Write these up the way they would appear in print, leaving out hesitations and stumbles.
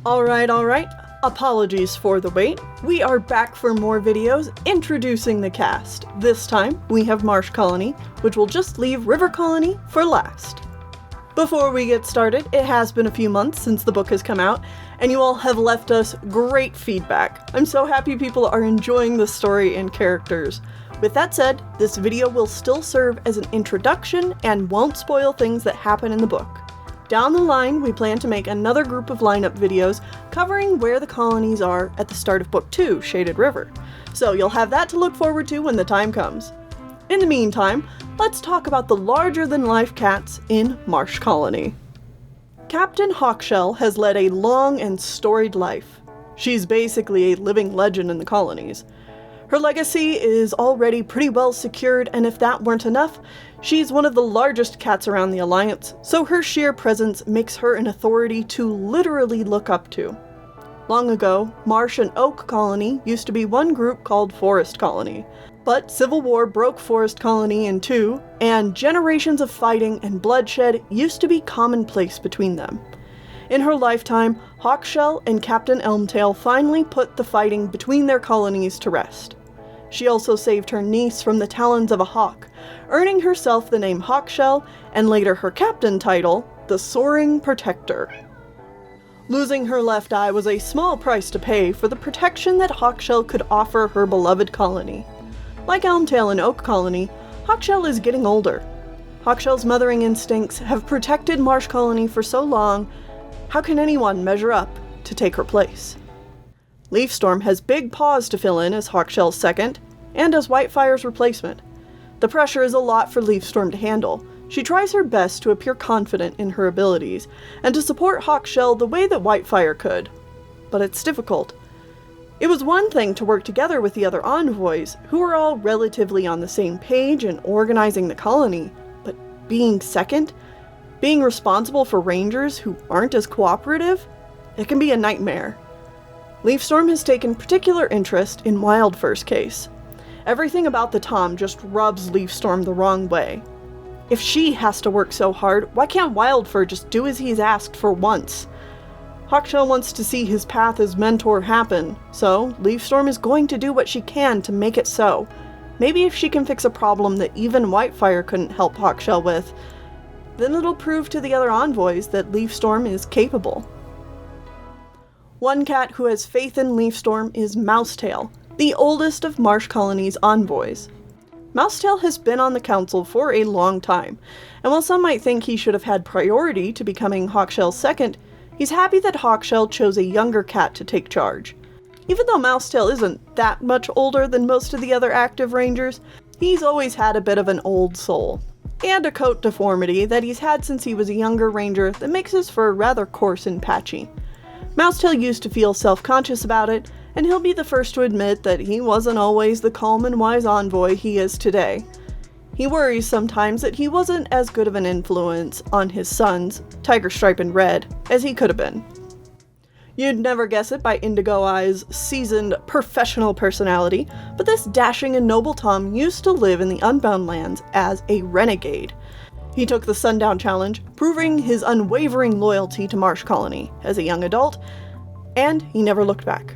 Alright. Apologies for the wait. We are back for more videos introducing the cast. This time, we have Marsh Colony, which will just leave River Colony for last. Before we get started, it has been a few months since the book has come out, and you all have left us great feedback. I'm so happy people are enjoying the story and characters. With that said, this video will still serve as an introduction and won't spoil things that happen in the book. Down the line, we plan to make another group of lineup videos covering where the colonies are at the start of Book 2, Shaded River. So you'll have that to look forward to when the time comes. In the meantime, let's talk about the larger-than-life cats in Marsh Colony. Captain Hawkshell has led a long and storied life. She's basically a living legend in the colonies. Her legacy is already pretty well secured, and if that weren't enough, she's one of the largest cats around the Alliance, so her sheer presence makes her an authority to literally look up to. Long ago, Marsh and Oak Colony used to be one group called Forest Colony, but Civil War broke Forest Colony in two, and generations of fighting and bloodshed used to be commonplace between them. In her lifetime, Hawkshell and Captain Elmtail finally put the fighting between their colonies to rest. She also saved her niece from the talons of a hawk, earning herself the name Hawkshell, and later her captain title, the Soaring Protector. Losing her left eye was a small price to pay for the protection that Hawkshell could offer her beloved colony. Like Elmtail and Oak Colony, Hawkshell is getting older. Hawkshell's mothering instincts have protected Marsh Colony for so long. How can anyone measure up to take her place? Leafstorm has big paws to fill in as Hawkshell's second, and as Whitefire's replacement. The pressure is a lot for Leafstorm to handle. She tries her best to appear confident in her abilities, and to support Hawkshell the way that Whitefire could. But it's difficult. It was one thing to work together with the other envoys, who were all relatively on the same page and organizing the colony, but being second? Being responsible for rangers who aren't as cooperative? It can be a nightmare. Leafstorm has taken particular interest in Wildfire's case. Everything about the Tom just rubs Leafstorm the wrong way. If she has to work so hard, why can't Wildfire just do as he's asked for once? Hawkshell wants to see his path as mentor happen, so Leafstorm is going to do what she can to make it so. Maybe if she can fix a problem that even Whitefire couldn't help Hawkshell with, then it'll prove to the other envoys that Leafstorm is capable. One cat who has faith in Leafstorm is Mousetail, the oldest of Marsh Colony's envoys. Mousetail has been on the council for a long time, and while some might think he should have had priority to becoming Hawkshell's second, he's happy that Hawkshell chose a younger cat to take charge. Even though Mousetail isn't that much older than most of the other active rangers, he's always had a bit of an old soul, and a coat deformity that he's had since he was a younger ranger that makes his fur rather coarse and patchy. Mousetail used to feel self-conscious about it, and he'll be the first to admit that he wasn't always the calm and wise envoy he is today. He worries sometimes that he wasn't as good of an influence on his sons, Tigerstripe and Red, as he could have been. You'd never guess it by Indigo Eye's seasoned, professional personality, but this dashing and noble Tom used to live in the Unbound Lands as a renegade. He took the Sundown Challenge, proving his unwavering loyalty to Marsh Colony as a young adult, and he never looked back.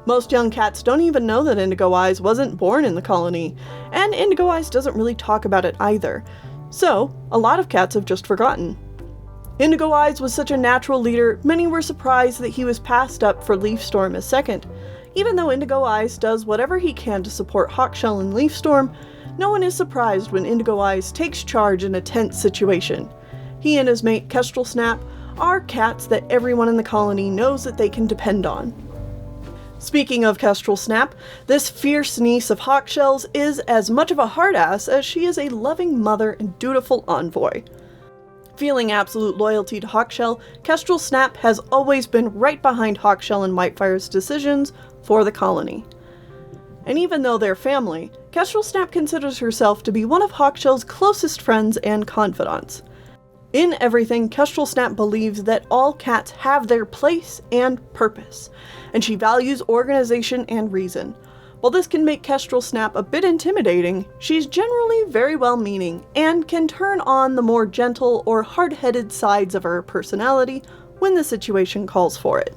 Most young cats don't even know that Indigo Eyes wasn't born in the colony, and Indigo Eyes doesn't really talk about it either, so a lot of cats have just forgotten. Indigo Eyes was such a natural leader, many were surprised that he was passed up for Leafstorm as second. Even though Indigo Eyes does whatever he can to support Hawkshell and Leafstorm, no one is surprised when Indigo Eyes takes charge in a tense situation. He and his mate Kestrel Snap are cats that everyone in the colony knows that they can depend on. Speaking of Kestrel Snap, this fierce niece of Hawkshell's is as much of a hard-ass as she is a loving mother and dutiful envoy. Feeling absolute loyalty to Hawkshell, Kestrel Snap has always been right behind Hawkshell and Whitefire's decisions for the colony. And even though they're family, Kestrel Snap considers herself to be one of Hawkshell's closest friends and confidants. In everything, Kestrel Snap believes that all cats have their place and purpose, and she values organization and reason. While this can make Kestrel Snap a bit intimidating, she's generally very well-meaning and can turn on the more gentle or hard-headed sides of her personality when the situation calls for it.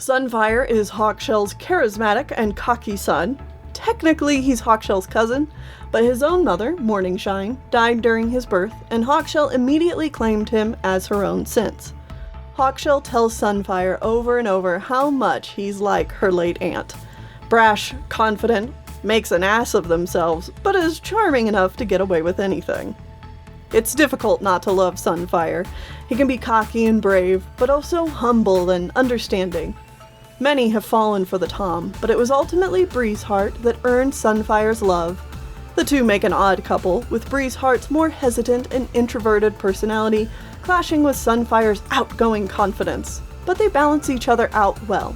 Sunfire is Hawkshell's charismatic and cocky son. Technically, he's Hawkshell's cousin, but his own mother, Morningshine, died during his birth, and Hawkshell immediately claimed him as her own since. Hawkshell tells Sunfire over and over how much he's like her late aunt. Brash, confident, makes an ass of themselves, but is charming enough to get away with anything. It's difficult not to love Sunfire. He can be cocky and brave, but also humble and understanding. Many have fallen for the Tom, but it was ultimately Breezeheart that earned Sunfire's love. The two make an odd couple, with Breezeheart's more hesitant and introverted personality clashing with Sunfire's outgoing confidence, but they balance each other out well.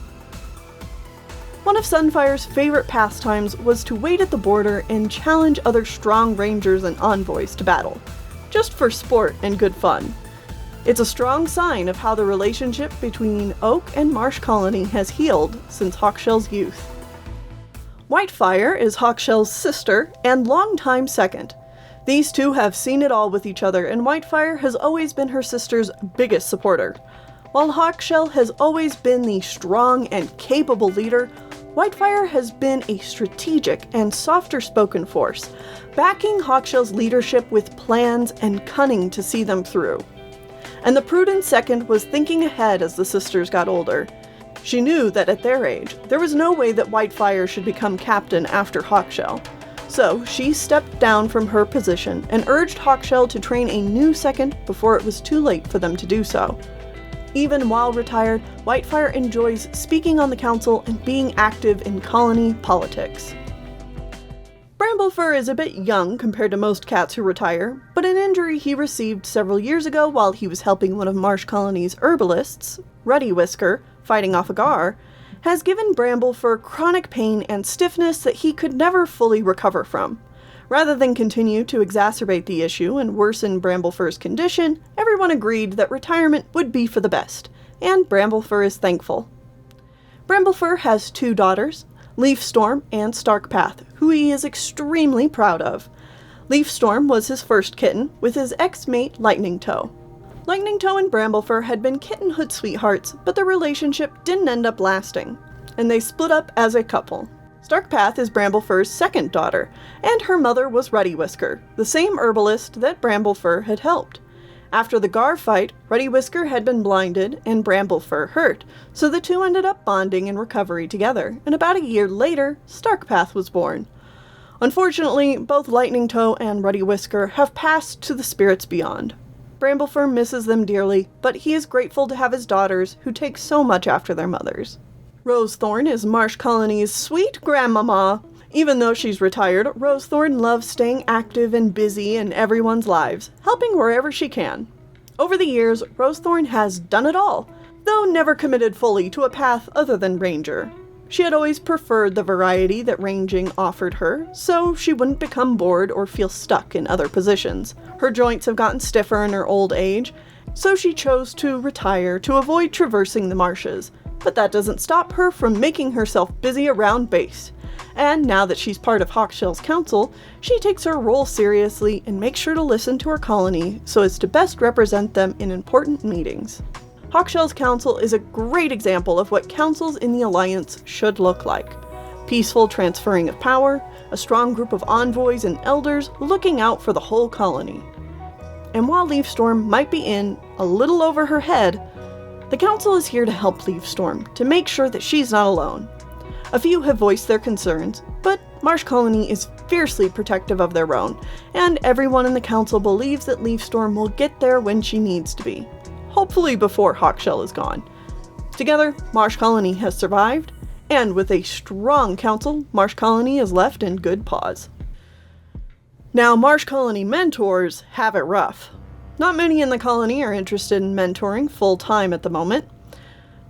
One of Sunfire's favorite pastimes was to wait at the border and challenge other strong rangers and envoys to battle, just for sport and good fun. It's a strong sign of how the relationship between Oak and Marsh Colony has healed since Hawkshell's youth. Whitefire is Hawkshell's sister and longtime second. These two have seen it all with each other, and Whitefire has always been her sister's biggest supporter. While Hawkshell has always been the strong and capable leader, Whitefire has been a strategic and softer-spoken force, backing Hawkshell's leadership with plans and cunning to see them through. And the prudent second was thinking ahead as the sisters got older. She knew that at their age, there was no way that Whitefire should become captain after Hawkshell. So she stepped down from her position and urged Hawkshell to train a new second before it was too late for them to do so. Even while retired, Whitefire enjoys speaking on the council and being active in colony politics. Bramblefur is a bit young compared to most cats who retire, but an injury he received several years ago while he was helping one of Marsh Colony's herbalists, Ruddy Whisker, fighting off a gar, has given Bramblefur chronic pain and stiffness that he could never fully recover from. Rather than continue to exacerbate the issue and worsen Bramblefur's condition, everyone agreed that retirement would be for the best, and Bramblefur is thankful. Bramblefur has two daughters, Leafstorm and Starkpath, who he is extremely proud of. Leafstorm was his first kitten, with his ex-mate Lightningtoe. Lightningtoe and Bramblefur had been kittenhood sweethearts, but their relationship didn't end up lasting, and they split up as a couple. Starkpath is Bramblefur's second daughter, and her mother was Ruddy Whisker, the same herbalist that Bramblefur had helped. After the Gar fight, Ruddy Whisker had been blinded and Bramblefur hurt, so the two ended up bonding in recovery together, and about a year later, Starkpath was born. Unfortunately, both Lightningtoe and Ruddy Whisker have passed to the spirits beyond. Bramblefur misses them dearly, but he is grateful to have his daughters, who take so much after their mothers. Rosethorn is Marsh Colony's sweet grandmama. Even though she's retired, Rosethorn loves staying active and busy in everyone's lives, helping wherever she can. Over the years, Rosethorn has done it all, though never committed fully to a path other than Ranger. She had always preferred the variety that ranging offered her, so she wouldn't become bored or feel stuck in other positions. Her joints have gotten stiffer in her old age, so she chose to retire to avoid traversing the marshes, but that doesn't stop her from making herself busy around base. And now that she's part of Hawkshell's council, she takes her role seriously and makes sure to listen to her colony so as to best represent them in important meetings. Hawkshell's council is a great example of what councils in the Alliance should look like. Peaceful transferring of power, a strong group of envoys and elders looking out for the whole colony. And while Leafstorm might be in a little over her head, the council is here to help Leafstorm, to make sure that she's not alone. A few have voiced their concerns, but Marsh Colony is fiercely protective of their own, and everyone in the council believes that Leafstorm will get there when she needs to be. Hopefully before Hawkshell is gone. Together, Marsh Colony has survived, and with a strong council, Marsh Colony is left in good paws. Now, Marsh Colony mentors have it rough. Not many in the colony are interested in mentoring full-time at the moment.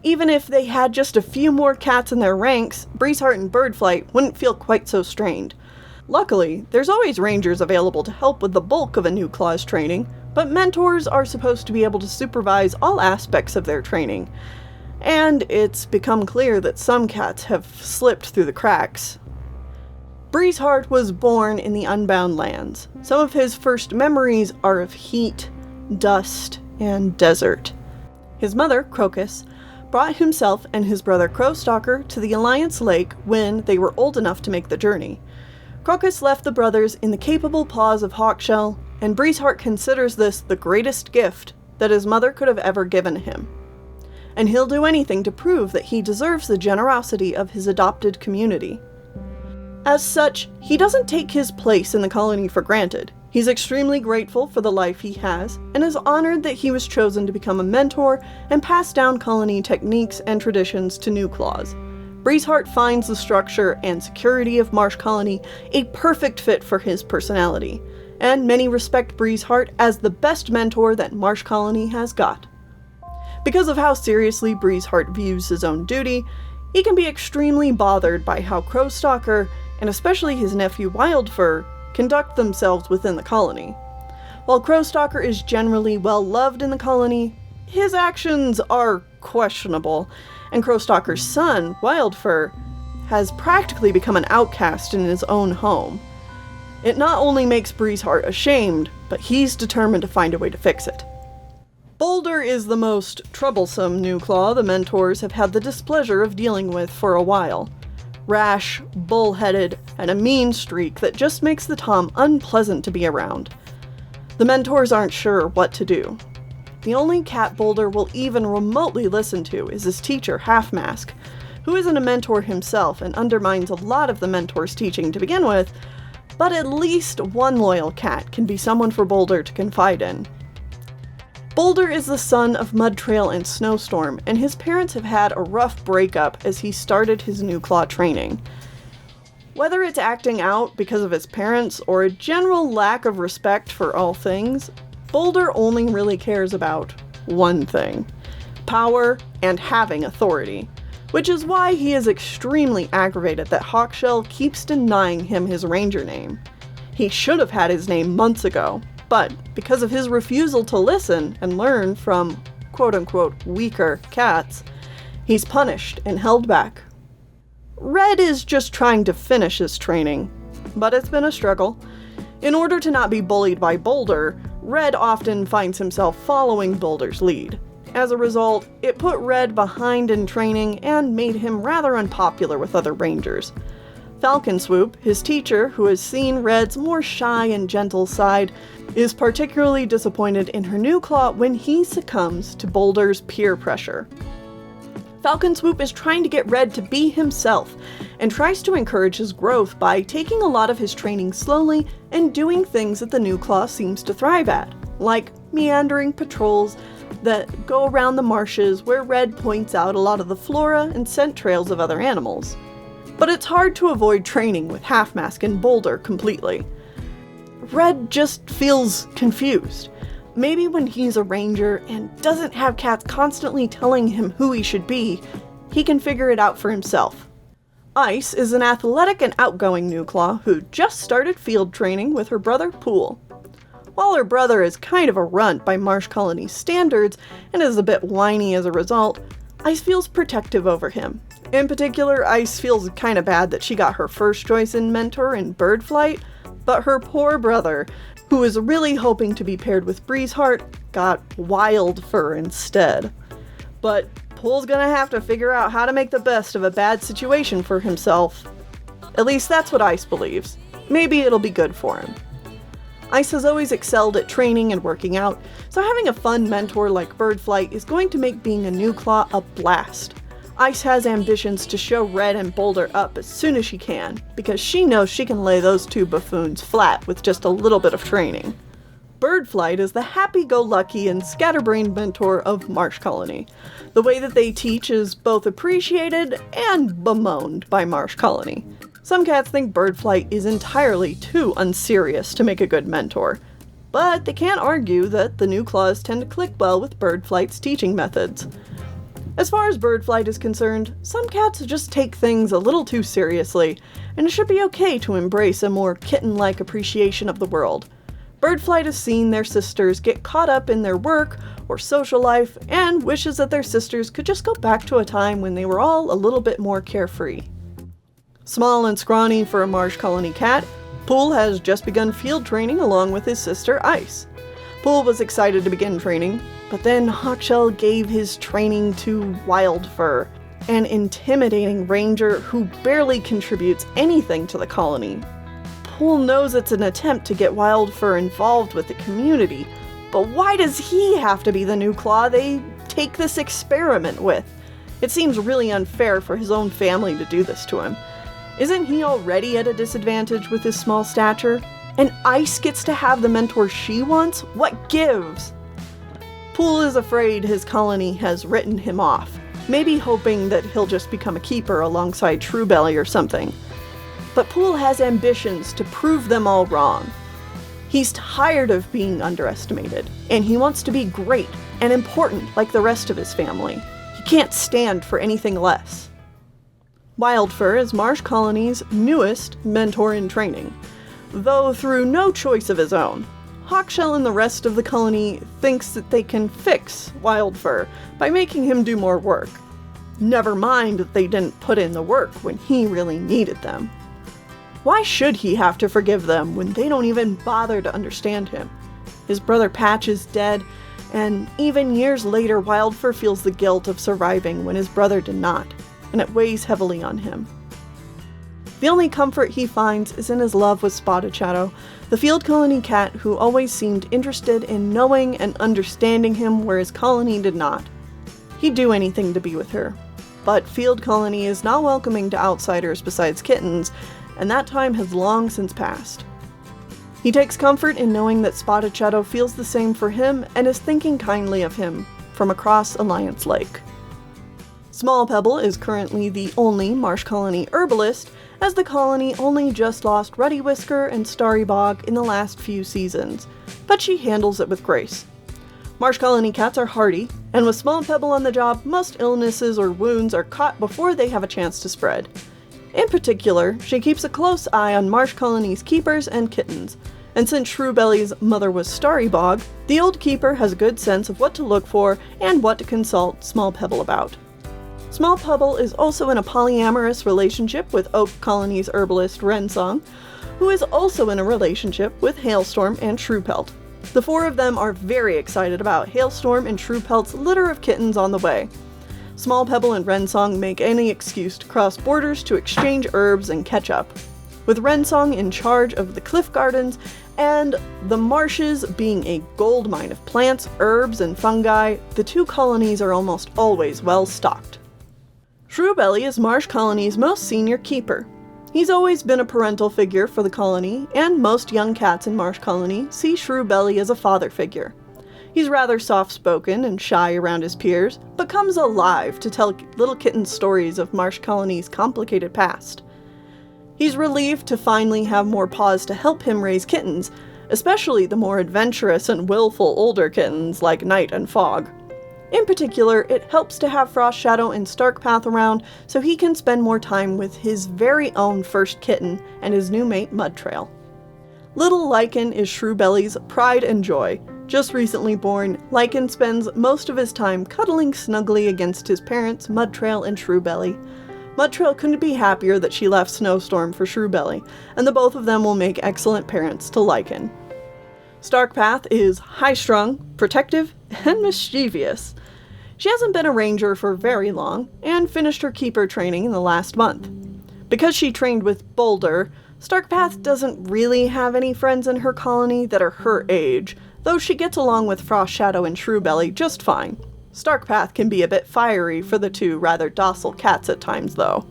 Even if they had just a few more cats in their ranks, Breezeheart and Birdflight wouldn't feel quite so strained. Luckily, there's always rangers available to help with the bulk of a new claw's training, but mentors are supposed to be able to supervise all aspects of their training. And it's become clear that some cats have slipped through the cracks. Breezeheart was born in the Unbound Lands. Some of his first memories are of heat, dust, and desert. His mother, Crocus, brought himself and his brother Crowstalker to the Alliance Lake when they were old enough to make the journey. Crocus left the brothers in the capable paws of Hawkshell, and Breezeheart considers this the greatest gift that his mother could have ever given him. And he'll do anything to prove that he deserves the generosity of his adopted community. As such, he doesn't take his place in the colony for granted. He's extremely grateful for the life he has, and is honored that he was chosen to become a mentor and pass down colony techniques and traditions to new claws. Breezeheart finds the structure and security of Marsh Colony a perfect fit for his personality, and many respect Breezeheart as the best mentor that Marsh Colony has got. Because of how seriously Breezeheart views his own duty, he can be extremely bothered by how Crowstalker, and especially his nephew Wildfur, conduct themselves within the colony. While Crowstalker is generally well loved in the colony, his actions are questionable, and Crowstalker's son, Wildfur, has practically become an outcast in his own home. It not only makes Breezeheart ashamed, but he's determined to find a way to fix it. Boulder is the most troublesome new claw the mentors have had the displeasure of dealing with for a while. Rash, bullheaded, and a mean streak that just makes the Tom unpleasant to be around. The mentors aren't sure what to do. The only cat Boulder will even remotely listen to is his teacher, Half-Mask, who isn't a mentor himself and undermines a lot of the mentor's teaching to begin with, but at least one loyal cat can be someone for Boulder to confide in. Boulder is the son of Mudtrail and Snowstorm, and his parents have had a rough breakup as he started his new claw training. Whether it's acting out because of his parents or a general lack of respect for all things, Boulder only really cares about one thing: power and having authority, which is why he is extremely aggravated that Hawkshell keeps denying him his ranger name. He should have had his name months ago, but because of his refusal to listen and learn from quote-unquote weaker cats, he's punished and held back. Red is just trying to finish his training, but it's been a struggle. In order to not be bullied by Boulder, Red often finds himself following Boulder's lead. As a result, it put Red behind in training and made him rather unpopular with other rangers. Falcon Swoop, his teacher, who has seen Red's more shy and gentle side, is particularly disappointed in her new claw when he succumbs to Boulder's peer pressure. Falcon Swoop is trying to get Red to be himself, and tries to encourage his growth by taking a lot of his training slowly and doing things that the new claw seems to thrive at, like meandering patrols that go around the marshes where Red points out a lot of the flora and scent trails of other animals. But it's hard to avoid training with Half-Mask and Boulder completely. Red just feels confused. Maybe when he's a ranger and doesn't have cats constantly telling him who he should be, he can figure it out for himself. Ice is an athletic and outgoing new claw who just started field training with her brother Pool. While her brother is kind of a runt by Marsh Colony's standards and is a bit whiny as a result, Ice feels protective over him. In particular, Ice feels kinda bad that she got her first choice in mentor in bird flight, but her poor brother, who is really hoping to be paired with Breezeheart, got Wildfur instead. But Pool's gonna have to figure out how to make the best of a bad situation for himself. At least that's what Ice believes. Maybe it'll be good for him. Ice has always excelled at training and working out, so having a fun mentor like Birdflight is going to make being a new claw a blast. Ice has ambitions to show Red and Boulder up as soon as she can, because she knows she can lay those two buffoons flat with just a little bit of training. Birdflight is the happy-go-lucky and scatterbrained mentor of Marsh Colony. The way that they teach is both appreciated and bemoaned by Marsh Colony. Some cats think Birdflight is entirely too unserious to make a good mentor, but they can't argue that the new claws tend to click well with Birdflight's teaching methods. As far as Birdflight is concerned, some cats just take things a little too seriously, and it should be okay to embrace a more kitten-like appreciation of the world. Birdflight has seen their sisters get caught up in their work or social life, and wishes that their sisters could just go back to a time when they were all a little bit more carefree. Small and scrawny for a Marsh Colony cat, Pool has just begun field training along with his sister Ice. Pool was excited to begin training, But then Hawkshell gave his training to Wildfur, an intimidating ranger who barely contributes anything to the colony. Poole knows it's an attempt to get Wildfur involved with the community, but why does he have to be the new claw they take this experiment with? It seems really unfair for his own family to do this to him. Isn't he already at a disadvantage with his small stature? And Ice gets to have the mentor she wants? What gives? Poole is afraid his colony has written him off, maybe hoping that he'll just become a keeper alongside Truebelly or something. But Poole has ambitions to prove them all wrong. He's tired of being underestimated, and he wants to be great and important like the rest of his family. He can't stand for anything less. Wildfur is Marsh Colony's newest mentor in training, though through no choice of his own. Hawkshell and the rest of the colony thinks that they can fix Wildfur by making him do more work. Never mind that they didn't put in the work when he really needed them. Why should he have to forgive them when they don't even bother to understand him? His brother Patch is dead, and even years later Wildfur feels the guilt of surviving when his brother did not, and it weighs heavily on him. The only comfort he finds is in his love with Spotted Shadow, the field colony cat who always seemed interested in knowing and understanding him where his colony did not. He'd do anything to be with her. But field colony is not welcoming to outsiders besides kittens, and that time has long since passed. He takes comfort in knowing that Spotted Shadow feels the same for him and is thinking kindly of him from across Alliance Lake. Small Pebble is currently the only Marsh Colony herbalist, as the colony only just lost Ruddy Whisker and Starry Bog in the last few seasons, but she handles it with grace. Marsh Colony cats are hardy, and with Small Pebble on the job, most illnesses or wounds are caught before they have a chance to spread. In particular, she keeps a close eye on Marsh Colony's keepers and kittens, and since Truebelly's mother was Starry Bog, the old keeper has a good sense of what to look for and what to consult Small Pebble about. Small Pebble is also in a polyamorous relationship with Oak Colony's herbalist Wrensong, who is also in a relationship with Hailstorm and Truepelt. The four of them are very excited about Hailstorm and Truepelt's litter of kittens on the way. Small Pebble and Wrensong make any excuse to cross borders to exchange herbs and catch up. With Wrensong in charge of the Cliff Gardens and the marshes being a goldmine of plants, herbs, and fungi, the two colonies are almost always well stocked. Truebelly is Marsh Colony's most senior keeper. He's always been a parental figure for the colony, and most young cats in Marsh Colony see Truebelly as a father figure. He's rather soft-spoken and shy around his peers, but comes alive to tell little kittens stories of Marsh Colony's complicated past. He's relieved to finally have more paws to help him raise kittens, especially the more adventurous and willful older kittens like Night and Fog. In particular, it helps to have Frost Shadow and Starkpath around so he can spend more time with his very own first kitten and his new mate Mudtrail. Little Lichen is Truebelly's pride and joy. Just recently born, Lichen spends most of his time cuddling snugly against his parents Mudtrail and Truebelly. Mudtrail couldn't be happier that she left Snowstorm for Truebelly, and the both of them will make excellent parents to Lichen. Starkpath is high-strung, protective, and mischievous. She hasn't been a ranger for very long, and finished her keeper training in the last month. Because she trained with Boulder, Starkpath doesn't really have any friends in her colony that are her age, though she gets along with Frost Shadow and Truebelly just fine. Starkpath can be a bit fiery for the two rather docile cats at times, though.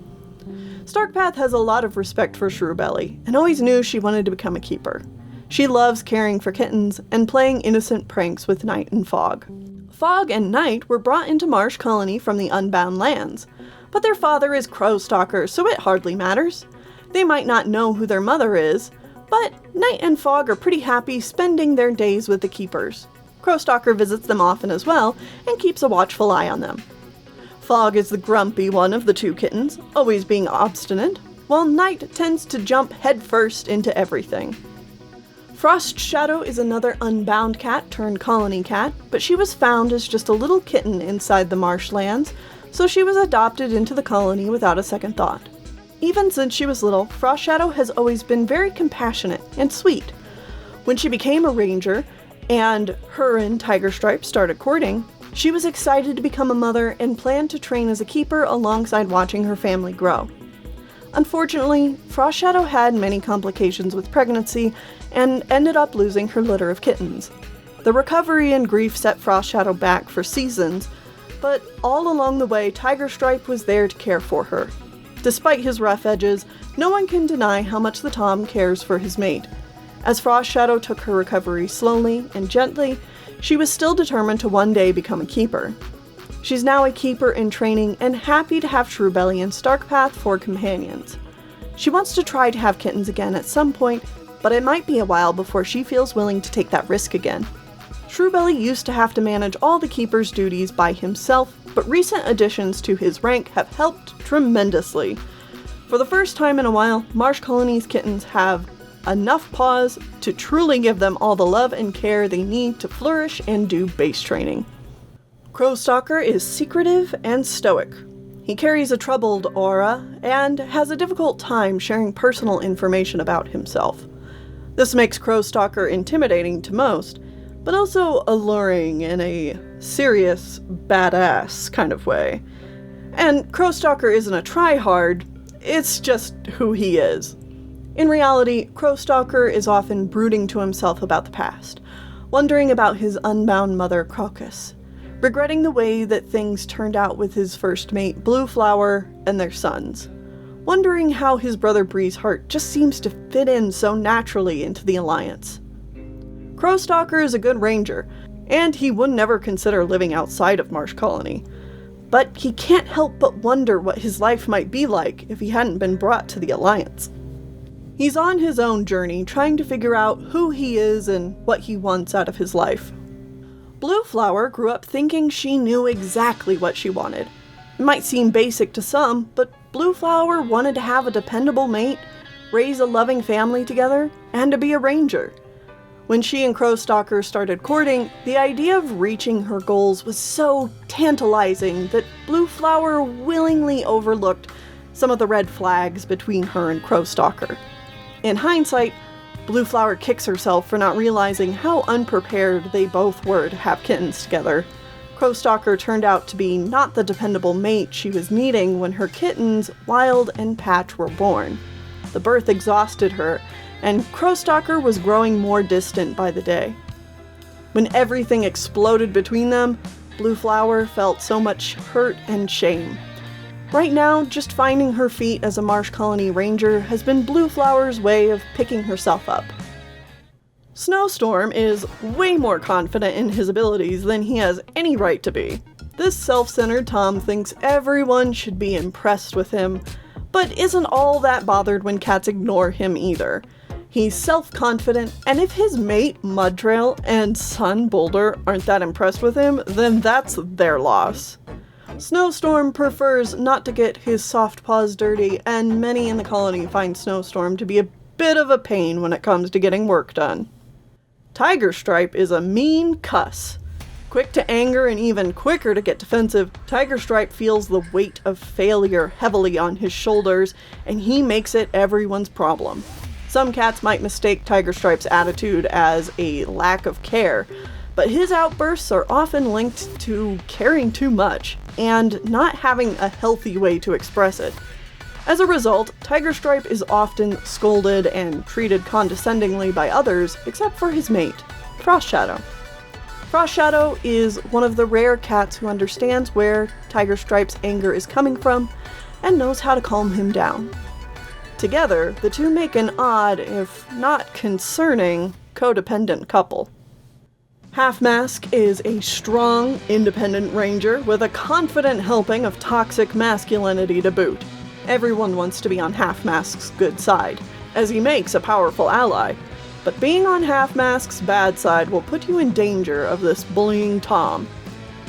Starkpath has a lot of respect for Truebelly, and always knew she wanted to become a keeper. She loves caring for kittens and playing innocent pranks with Night and Fog. Fog and Night were brought into Marsh Colony from the Unbound Lands, but their father is Crowstalker, so it hardly matters. They might not know who their mother is, but Night and Fog are pretty happy spending their days with the keepers. Crowstalker visits them often as well, and keeps a watchful eye on them. Fog is the grumpy one of the two kittens, always being obstinate, while Night tends to jump headfirst into everything. Frost Shadow is another unbound cat turned colony cat, but she was found as just a little kitten inside the marshlands, so she was adopted into the colony without a second thought. Even since she was little, Frost Shadow has always been very compassionate and sweet. When she became a ranger, and her and Tiger Stripe started courting, she was excited to become a mother and planned to train as a keeper alongside watching her family grow. Unfortunately, Frost Shadow had many complications with pregnancy and ended up losing her litter of kittens. The recovery and grief set Frost Shadow back for seasons, but all along the way, Tiger Stripe was there to care for her. Despite his rough edges, no one can deny how much the Tom cares for his mate. As Frost Shadow took her recovery slowly and gently, she was still determined to one day become a keeper. She's now a keeper in training and happy to have Truebelly and Starkpath for companions. She wants to try to have kittens again at some point, but it might be a while before she feels willing to take that risk again. Truebelly used to have to manage all the keeper's duties by himself, but recent additions to his rank have helped tremendously. For the first time in a while, Marsh Colony's kittens have enough paws to truly give them all the love and care they need to flourish and do base training. Crowstalker is secretive and stoic. He carries a troubled aura and has a difficult time sharing personal information about himself. This makes Crowstalker intimidating to most, but also alluring in a serious, badass kind of way. And Crowstalker isn't a tryhard, it's just who he is. In reality, Crowstalker is often brooding to himself about the past, wondering about his unbound mother Crocus, regretting the way that things turned out with his first mate Blueflower and their sons, wondering how his brother Breezeheart just seems to fit in so naturally into the Alliance. Crowstalker is a good ranger, and he would never consider living outside of Marsh Colony, but he can't help but wonder what his life might be like if he hadn't been brought to the Alliance. He's on his own journey, trying to figure out who he is and what he wants out of his life. Blueflower grew up thinking she knew exactly what she wanted. It might seem basic to some, but Blueflower wanted to have a dependable mate, raise a loving family together, and to be a ranger. When she and Crowstalker started courting, the idea of reaching her goals was so tantalizing that Blueflower willingly overlooked some of the red flags between her and Crowstalker. In hindsight, Blueflower kicks herself for not realizing how unprepared they both were to have kittens together. Crowstalker turned out to be not the dependable mate she was needing when her kittens, Wild and Patch, were born. The birth exhausted her, and Crowstalker was growing more distant by the day. When everything exploded between them, Blueflower felt so much hurt and shame. Right now, just finding her feet as a Marsh Colony ranger has been Blueflower's way of picking herself up. Snowstorm is way more confident in his abilities than he has any right to be. This self-centered Tom thinks everyone should be impressed with him, but isn't all that bothered when cats ignore him either. He's self-confident, and if his mate, Mudtrail, and son, Boulder, aren't that impressed with him, then that's their loss. Snowstorm prefers not to get his soft paws dirty, and many in the colony find Snowstorm to be a bit of a pain when it comes to getting work done. Tiger Stripe is a mean cuss. Quick to anger and even quicker to get defensive, Tiger Stripe feels the weight of failure heavily on his shoulders, and he makes it everyone's problem. Some cats might mistake Tiger Stripe's attitude as a lack of care, but his outbursts are often linked to caring too much and not having a healthy way to express it. As a result, Tiger Stripe is often scolded and treated condescendingly by others except for his mate, Frost Shadow. Frost Shadow is one of the rare cats who understands where Tiger Stripe's anger is coming from and knows how to calm him down. Together, the two make an odd, if not concerning, codependent couple. Half Mask is a strong, independent ranger with a confident helping of toxic masculinity to boot. Everyone wants to be on Half Mask's good side, as he makes a powerful ally, but being on Half Mask's bad side will put you in danger of this bullying Tom.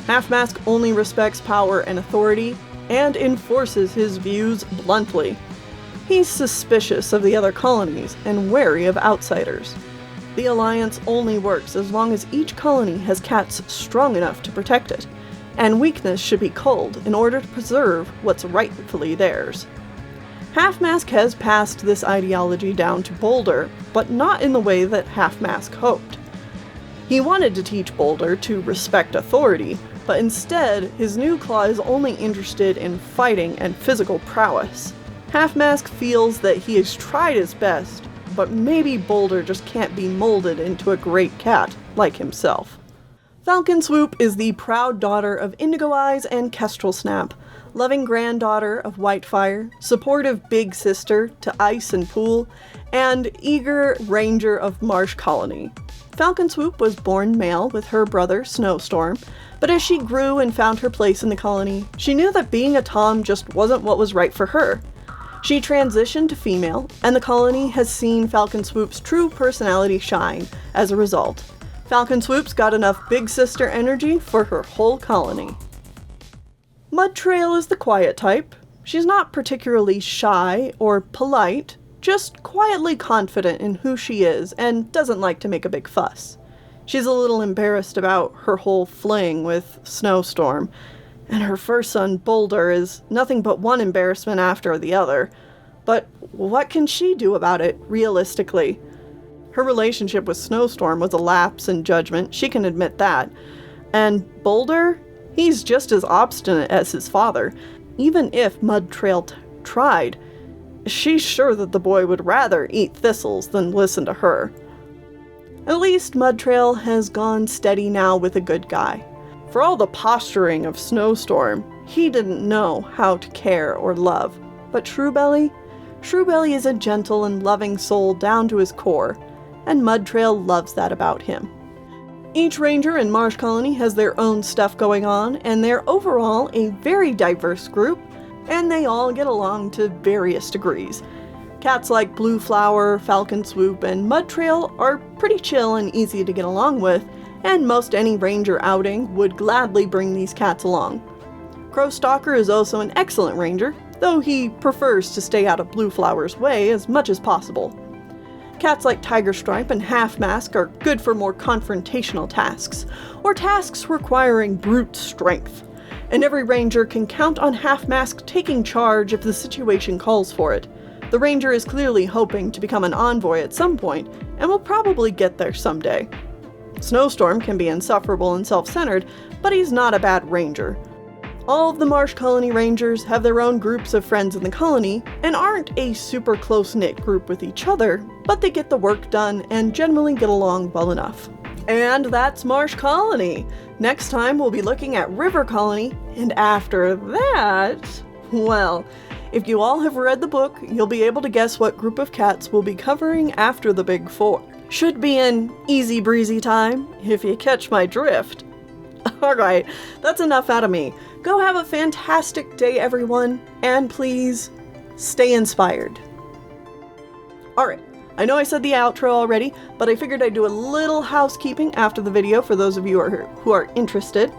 Half Mask only respects power and authority, and enforces his views bluntly. He's suspicious of the other colonies and wary of outsiders. The Alliance only works as long as each colony has cats strong enough to protect it, and weakness should be culled in order to preserve what's rightfully theirs. Half Mask has passed this ideology down to Boulder, but not in the way that Half Mask hoped. He wanted to teach Boulder to respect authority, but instead, his new claw is only interested in fighting and physical prowess. Half-Mask feels that he has tried his best, but maybe Boulder just can't be molded into a great cat like himself. Falcon Swoop is the proud daughter of Indigo Eyes and Kestrel Snap, loving granddaughter of Whitefire, supportive big sister to Ice and Pool, and eager ranger of Marsh Colony. Falcon Swoop was born male with her brother Snowstorm, but as she grew and found her place in the colony, she knew that being a Tom just wasn't what was right for her. She transitioned to female, and the colony has seen Falcon Swoop's true personality shine as a result. Falcon Swoop's got enough big sister energy for her whole colony. Mud Trail is the quiet type. She's not particularly shy or polite, just quietly confident in who she is and doesn't like to make a big fuss. She's a little embarrassed about her whole fling with Snowstorm, and her first son Boulder is nothing but one embarrassment after the other. But what can she do about it, realistically? Her relationship with Snowstorm was a lapse in judgment, she can admit that. And Boulder? He's just as obstinate as his father. Even if Mud Trail tried, she's sure that the boy would rather eat thistles than listen to her. At least Mud Trail has gone steady now with a good guy. For all the posturing of Snowstorm, he didn't know how to care or love. But Truebelly is a gentle and loving soul down to his core, and Mud Trail loves that about him. Each ranger in Marsh Colony has their own stuff going on, and they're overall a very diverse group, and they all get along to various degrees. Cats like Blue Flower, Falcon Swoop, and Mud Trail are pretty chill and easy to get along with, and most any ranger outing would gladly bring these cats along. Crow Stalker is also an excellent ranger, though he prefers to stay out of Blue Flower's way as much as possible. Cats like Tiger Stripe and Half-Mask are good for more confrontational tasks, or tasks requiring brute strength, and every ranger can count on Half-Mask taking charge if the situation calls for it. The ranger is clearly hoping to become an envoy at some point, and will probably get there someday. Snowstorm can be insufferable and self-centered, but he's not a bad ranger. All of the Marsh Colony Rangers have their own groups of friends in the colony, and aren't a super close-knit group with each other, but they get the work done and generally get along well enough. And that's Marsh Colony! Next time we'll be looking at River Colony, and after that, well, if you all have read the book, you'll be able to guess what group of cats we'll be covering after the Big Four. Should be an easy breezy time, if you catch my drift. Alright, that's enough out of me. Go have a fantastic day, everyone, and please, stay inspired. Alright, I know I said the outro already, but I figured I'd do a little housekeeping after the video for those of you who are interested.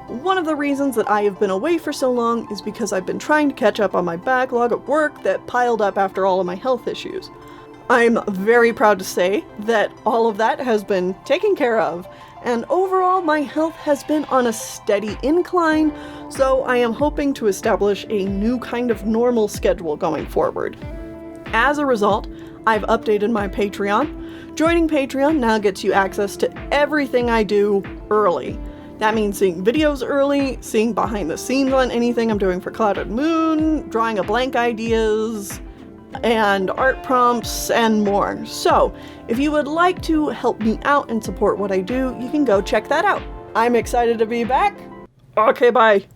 One of the reasons that I have been away for so long is because I've been trying to catch up on my backlog of work that piled up after all of my health issues. I'm very proud to say that all of that has been taken care of, and overall my health has been on a steady incline, so I am hoping to establish a new kind of normal schedule going forward. As a result, I've updated my Patreon. Joining Patreon now gets you access to everything I do early. That means seeing videos early, seeing behind the scenes on anything I'm doing for Clouded Moon, drawing a blank ideas, and art prompts, and more. So, if you would like to help me out and support what I do, you can go check that out. I'm excited to be back. Okay, bye.